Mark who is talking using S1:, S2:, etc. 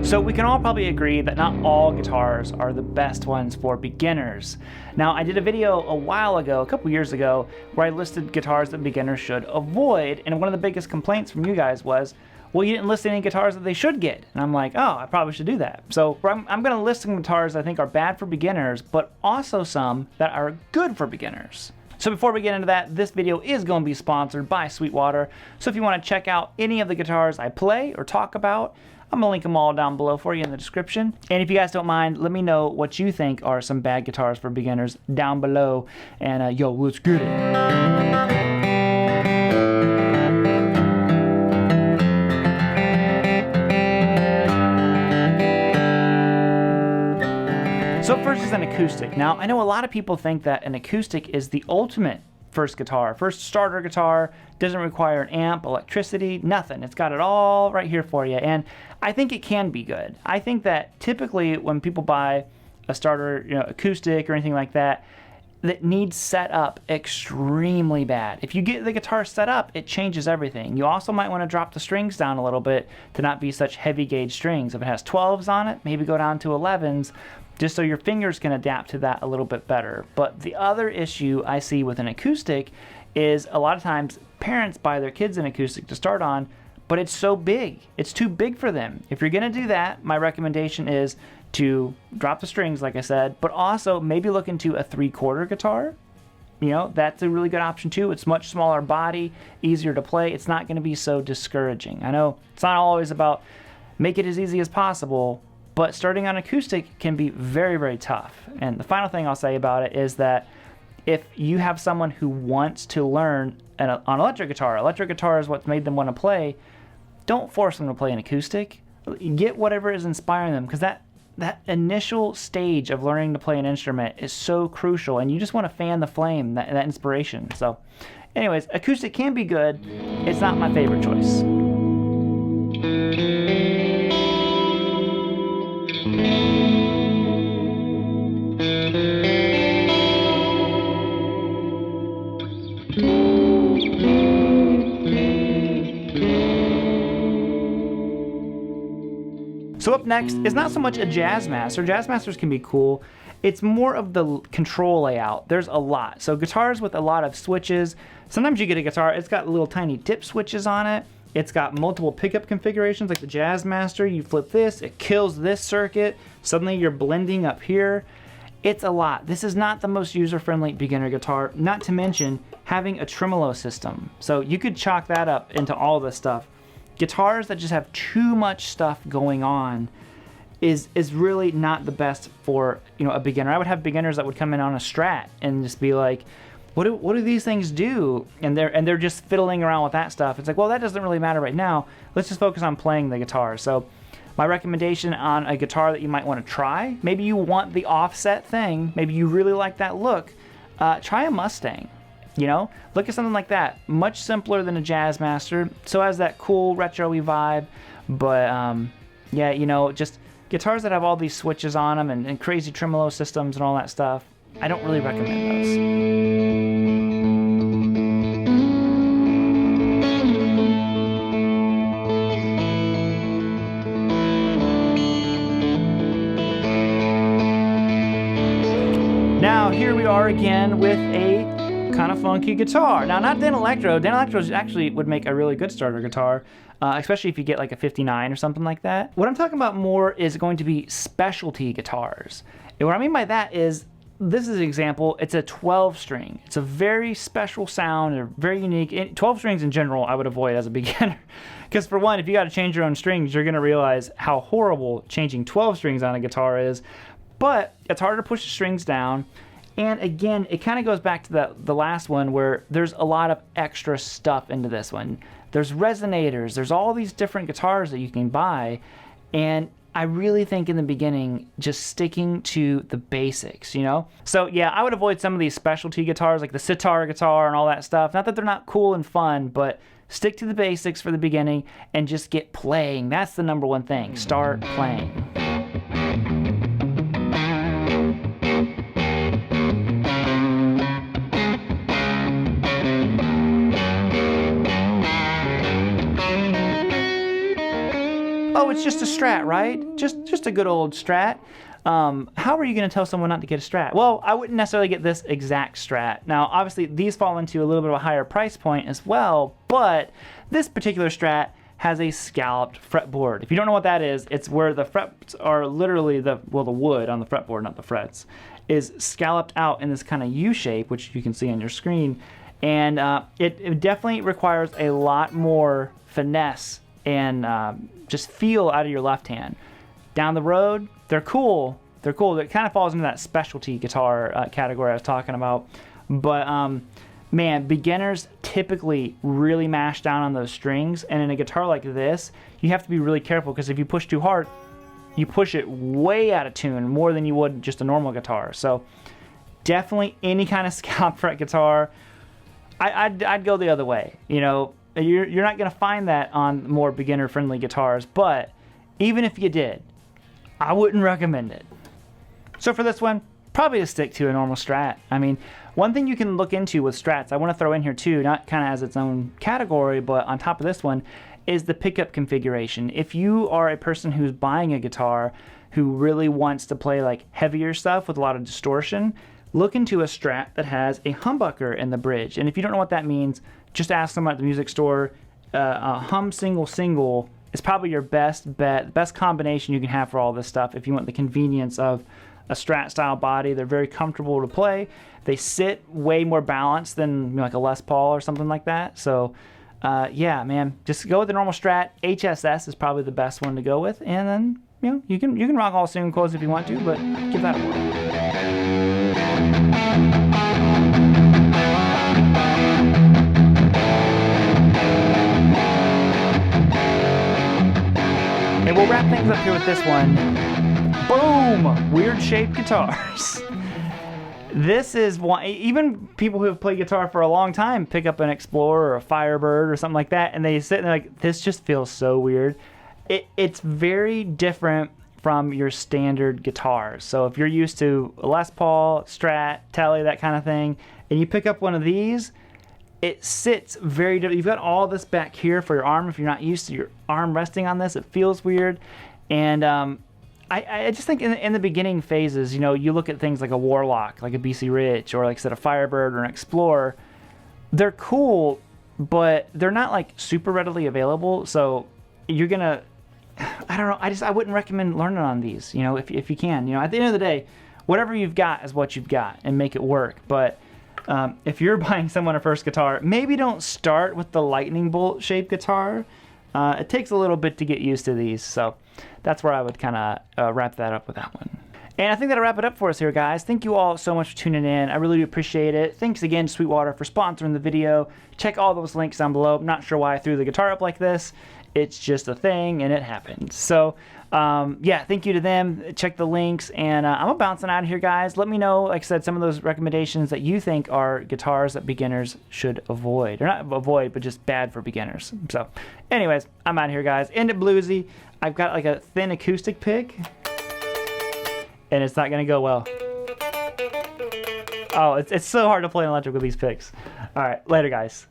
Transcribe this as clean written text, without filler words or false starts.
S1: So we can all probably agree that not all guitars are the best ones for beginners. Now, I did a video a while ago, a couple years ago, where I listed guitars that beginners should avoid, and one of the biggest complaints from you guys was, well, you didn't list any guitars that they should get. And I'm like, oh, I probably should do that. So I'm going to list some guitars I think are bad for beginners, but also some that are good for beginners. So before we get into that, this video is going to be sponsored by Sweetwater. So if you want to check out any of the guitars I play or talk about, I'm going to link them all down below for you in the description. And if you guys don't mind, let me know what you think are some bad guitars for beginners down below. And yo, let's get it. So first is an acoustic. Now, I know a lot of people think that an acoustic is the ultimate first guitar, first starter guitar, doesn't require an amp, electricity, nothing. It's got it all right here for you. And I think it can be good. I think that typically when people buy a starter, acoustic or anything like that, that needs set up extremely bad. If you get the guitar set up, it changes everything. You also might want to drop the strings down a little bit to not be such heavy gauge strings. If it has 12s on it, maybe go down to 11s, just so your fingers can adapt to that a little bit better. But the other issue I see with an acoustic is a lot of times parents buy their kids an acoustic to start on, but it's so big. It's too big for them. If you're gonna do that, my recommendation is to drop the strings, like I said, but also maybe look into a 3/4 guitar. That's a really good option too. It's much smaller body, easier to play. It's not gonna be so discouraging. I know it's not always about make it as easy as possible, but starting on acoustic can be very, very tough. And the final thing I'll say about it is that if you have someone who wants to learn an electric guitar is what's made them want to play, don't force them to play an acoustic. Get whatever is inspiring them, because that initial stage of learning to play an instrument is so crucial, and you just want to fan the flame, that inspiration. So anyways, acoustic can be good. It's not my favorite choice. So up next is not so much a Jazzmaster. Jazzmasters can be cool. It's more of the control layout. There's a lot. So guitars with a lot of switches. Sometimes you get a guitar, it's got little tiny dip switches on it. It's got multiple pickup configurations like the Jazzmaster. You flip this, it kills this circuit. Suddenly you're blending up here. It's a lot. This is not the most user-friendly beginner guitar, not to mention having a tremolo system. So you could chalk that up into all this stuff. Guitars that just have too much stuff going on is really not the best for a beginner. I would have beginners that would come in on a Strat and just be like, what do these things do? And they're just fiddling around with that stuff. It's like, well, that doesn't really matter right now. Let's just focus on playing the guitar. So my recommendation on a guitar that you might want to try, maybe you want the offset thing, maybe you really like that look, try a Mustang. Look at something like that. Much simpler than a Jazzmaster, so has that cool retro-y vibe. But yeah, just guitars that have all these switches on them and crazy tremolo systems and all that stuff, I don't really recommend those. Now here we are again with a kind of funky guitar. Now, not Danelectro. Danelectro actually would make a really good starter guitar, especially if you get like a 59 or something like that. What I'm talking about more is going to be specialty guitars. And what I mean by that is, this is an example, it's a 12 string. It's a very special sound, or very unique. 12 strings in general, I would avoid as a beginner. Because for one, if you got to change your own strings, you're going to realize how horrible changing 12 strings on a guitar is. But it's harder to push the strings down. And again, it kind of goes back to the last one where there's a lot of extra stuff into this one. There's resonators, there's all these different guitars that you can buy, and I really think in the beginning, just sticking to the basics, So yeah, I would avoid some of these specialty guitars like the sitar guitar and all that stuff. Not that they're not cool and fun, but stick to the basics for the beginning and just get playing. That's the number one thing. Start playing. oh, it's just a Strat, right? Just a good old Strat. How are you going to tell someone not to get a Strat? Well, I wouldn't necessarily get this exact Strat. Now, obviously, these fall into a little bit of a higher price point as well, but this particular Strat has a scalloped fretboard. If you don't know what that is, it's where the frets are literally the wood on the fretboard, not the frets, is scalloped out in this kind of U shape, which you can see on your screen. And it definitely requires a lot more finesse and just feel out of your left hand. Down the road, they're cool. They're cool. It kind of falls into that specialty guitar category I was talking about. But man, beginners typically really mash down on those strings. And in a guitar like this, you have to be really careful because if you push too hard, you push it way out of tune, more than you would just a normal guitar. So definitely any kind of scalp fret guitar, I'd go the other way. You know, you're not going to find that on more beginner-friendly guitars, but even if you did, I wouldn't recommend it. So for this one, probably to stick to a normal Strat. I mean, one thing you can look into with Strats, I want to throw in here too, not kind of as its own category, but on top of this one, is the pickup configuration. If you are a person who's buying a guitar who really wants to play like heavier stuff with a lot of distortion, look into a Strat that has a humbucker in the bridge. And if you don't know what that means, just ask someone at the music store. A hum single is probably your best bet, best combination you can have for all this stuff if you want the convenience of a Strat style body. They're very comfortable to play. They sit way more balanced than, you know, like a Les Paul or something like that. So yeah, man, just go with the normal Strat. HSS is probably the best one to go with, and then you can rock all single coils if you want to, but give that a whirl. And we'll wrap things up here with this one. Boom! Weird shaped guitars. This is one, even people who have played guitar for a long time pick up an Explorer or a Firebird or something like that, and they sit and they're like, this just feels so weird. It's very different from your standard guitars. So if you're used to a Les Paul, Strat, Tele, that kind of thing, and you pick up one of these, it sits very different. You've got all this back here for your arm. If you're not used to your arm resting on this, it feels weird. And I just think in the beginning phases, you look at things like a Warlock, like a BC Rich, or like I said, a Firebird or an Explorer. They're cool, but they're not like super readily available. So you're gonna, I don't know. I wouldn't recommend learning on these. If you can. At the end of the day, whatever you've got is what you've got, and make it work. But if you're buying someone a first guitar, maybe don't start with the lightning bolt shaped guitar. It takes a little bit to get used to these, so that's where I would kind of wrap that up with that one. And I think that'll wrap it up for us here, guys. Thank you all so much for tuning in. I really do appreciate it. Thanks again to Sweetwater for sponsoring the video. Check all those links down below. I'm not sure why I threw the guitar up like this. It's just a thing, and it happened. So, yeah, thank you to them. Check the links, and I'm bouncing out of here, guys. Let me know, like I said, some of those recommendations that you think are guitars that beginners should avoid. Or not avoid, but just bad for beginners. So, anyways, I'm out of here, guys. End it bluesy. I've got like a thin acoustic pick, and it's not going to go well. Oh, it's so hard to play an electric with these picks. All right, later, guys.